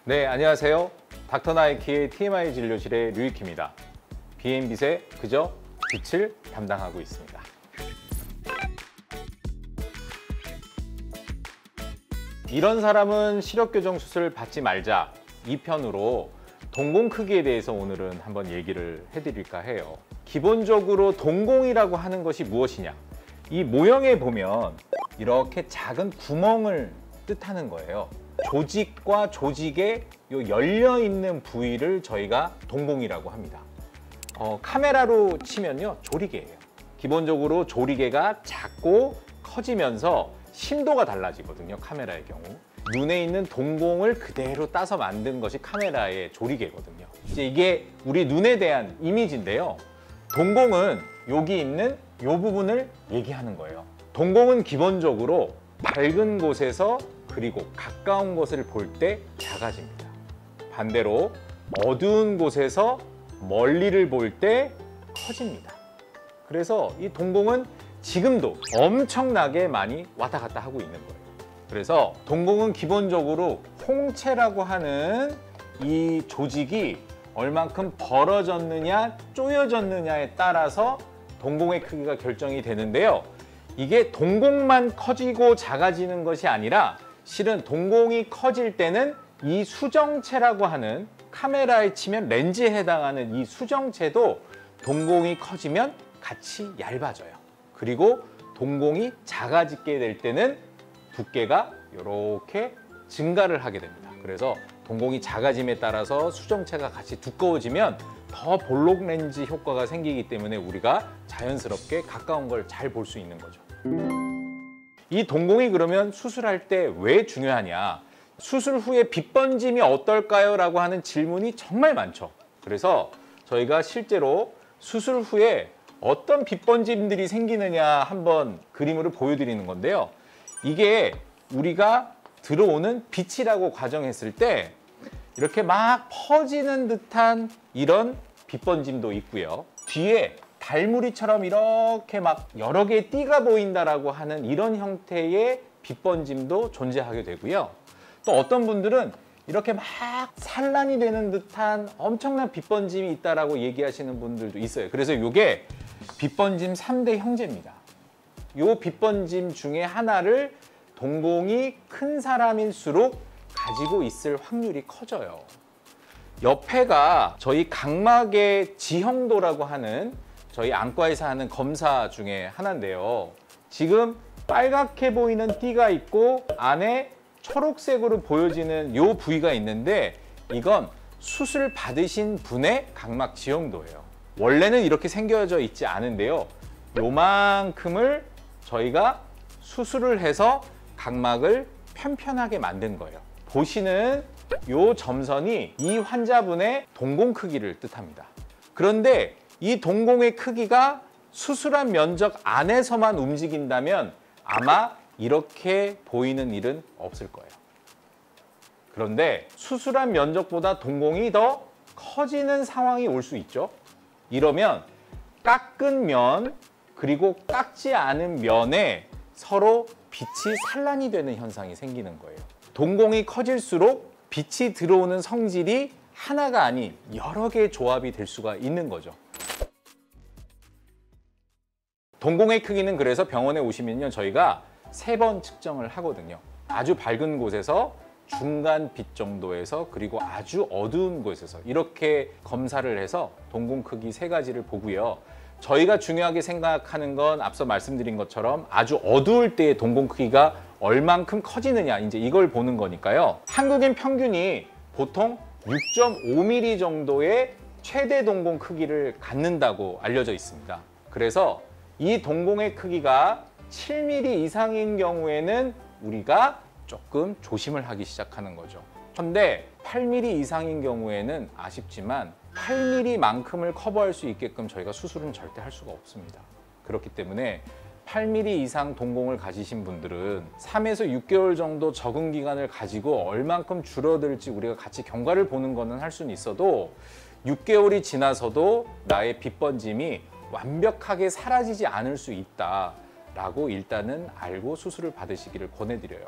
네, 안녕하세요. 닥터 나이키의 TMI 진료실의 류익희입니다. 비앤빛의 그저 빛을 담당하고 있습니다. 이런 사람은 시력교정 수술 받지 말자 2편으로 동공 크기에 대해서 오늘은 한번 얘기를 해드릴까 해요. 기본적으로 동공이라고 하는 것이 무엇이냐? 이 모형에 보면 이렇게 작은 구멍을 뜻하는 거예요. 조직과 조직에 열려있는 부위를 저희가 동공이라고 합니다. 카메라로 치면요, 조리개예요. 기본적으로 조리개가 작고 커지면서 심도가 달라지거든요, 카메라의 경우. 눈에 있는 동공을 그대로 따서 만든 것이 카메라의 조리개거든요. 이제 이게 우리 눈에 대한 이미지인데요. 동공은 여기 있는 이 부분을 얘기하는 거예요. 동공은 기본적으로 밝은 곳에서 그리고 가까운 것을 볼 때 작아집니다. 반대로 어두운 곳에서 멀리를 볼 때 커집니다. 그래서 이 동공은 지금도 엄청나게 많이 왔다 갔다 하고 있는 거예요. 그래서 동공은 기본적으로 홍채라고 하는 이 조직이 얼만큼 벌어졌느냐 쪼여졌느냐에 따라서 동공의 크기가 결정이 되는데요. 이게 동공만 커지고 작아지는 것이 아니라 실은 동공이 커질 때는 이 수정체라고 하는, 카메라에 치면 렌즈에 해당하는 이 수정체도 동공이 커지면 같이 얇아져요. 그리고 동공이 작아지게 될 때는 두께가 이렇게 증가를 하게 됩니다. 그래서 동공이 작아짐에 따라서 수정체가 같이 두꺼워지면 더 볼록 렌즈 효과가 생기기 때문에 우리가 자연스럽게 가까운 걸 잘 볼 수 있는 거죠. 이 동공이 그러면 수술할 때 왜 중요하냐? 수술 후에 빛 번짐이 어떨까요? 라고 하는 질문이 정말 많죠. 그래서 저희가 실제로 수술 후에 어떤 빛 번짐들이 생기느냐 한번 그림으로 보여드리는 건데요. 이게 우리가 들어오는 빛이라고 가정했을 때 이렇게 막 퍼지는 듯한 이런 빛 번짐도 있고요. 뒤에 달무리처럼 이렇게 막 여러 개의 띠가 보인다라고 하는 이런 형태의 빛 번짐도 존재하게 되고요. 또 어떤 분들은 이렇게 막 산란이 되는 듯한 엄청난 빛 번짐이 있다라고 얘기하시는 분들도 있어요. 그래서 이게 빛 번짐 3대 형제입니다. 이 빛 번짐 중에 하나를 동공이 큰 사람일수록 가지고 있을 확률이 커져요. 옆에가 저희 각막의 지형도라고 하는 저희 안과에서 하는 검사 중에 하나인데요. 지금 빨갛게 보이는 띠가 있고 안에 초록색으로 보여지는 이 부위가 있는데 이건 수술 받으신 분의 각막 지형도예요. 원래는 이렇게 생겨져 있지 않은데요. 요만큼을 저희가 수술을 해서 각막을 편편하게 만든 거예요. 보시는 이 점선이 이 환자분의 동공 크기를 뜻합니다. 그런데 이 동공의 크기가 수술한 면적 안에서만 움직인다면 아마 이렇게 보이는 일은 없을 거예요. 그런데 수술한 면적보다 동공이 더 커지는 상황이 올 수 있죠. 이러면 깎은 면 그리고 깎지 않은 면에 서로 빛이 산란이 되는 현상이 생기는 거예요. 동공이 커질수록 빛이 들어오는 성질이 하나가 아닌 여러 개의 조합이 될 수가 있는 거죠. 동공의 크기는 그래서 병원에 오시면요, 저희가 3번 측정을 하거든요. 아주 밝은 곳에서 중간 빛 정도에서 그리고 아주 어두운 곳에서 이렇게 검사를 해서 동공 크기 3가지를 보고요. 저희가 중요하게 생각하는 건 앞서 말씀드린 것처럼 아주 어두울 때의 동공 크기가 얼만큼 커지느냐, 이제 이걸 보는 거니까요. 한국인 평균이 보통 6.5mm 정도의 최대 동공 크기를 갖는다고 알려져 있습니다. 그래서 이 동공의 크기가 7mm 이상인 경우에는 우리가 조금 조심을 하기 시작하는 거죠. 그런데 8mm 이상인 경우에는 아쉽지만 8mm만큼을 커버할 수 있게끔 저희가 수술은 절대 할 수가 없습니다. 그렇기 때문에 8mm 이상 동공을 가지신 분들은 3에서 6개월 정도 적응 기간을 가지고 얼만큼 줄어들지 우리가 같이 경과를 보는 거는 할 수는 있어도 6개월이 지나서도 나의 빛 번짐이 완벽하게 사라지지 않을 수 있다. 라고 일단은 알고 수술을 받으시기를 권해드려요.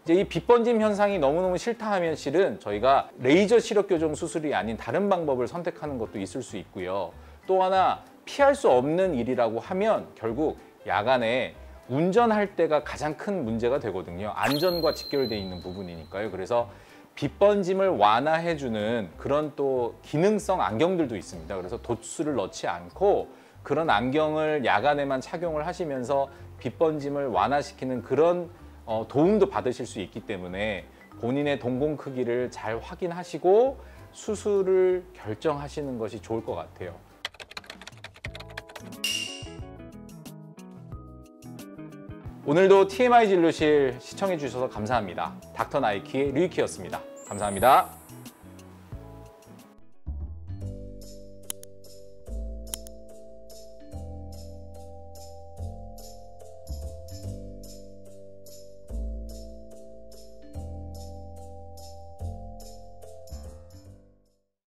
이제 이 빗번짐 현상이 너무너무 싫다 하면 실은 저희가 레이저 시력 교정 수술이 아닌 다른 방법을 선택하는 것도 있을 수 있고요. 또 하나 피할 수 없는 일이라고 하면 결국 야간에 운전할 때가 가장 큰 문제가 되거든요. 안전과 직결되어 있는 부분이니까요. 그래서 빗번짐을 완화해주는 그런 또 기능성 안경들도 있습니다. 그래서 도수를 넣지 않고 그런 안경을 야간에만 착용을 하시면서 빗번짐을 완화시키는 그런 도움도 받으실 수 있기 때문에 본인의 동공 크기를 잘 확인하시고 수술을 결정하시는 것이 좋을 것 같아요. 오늘도 TMI 진료실 시청해 주셔서 감사합니다. 닥터 나이키의 류이키였습니다. 감사합니다.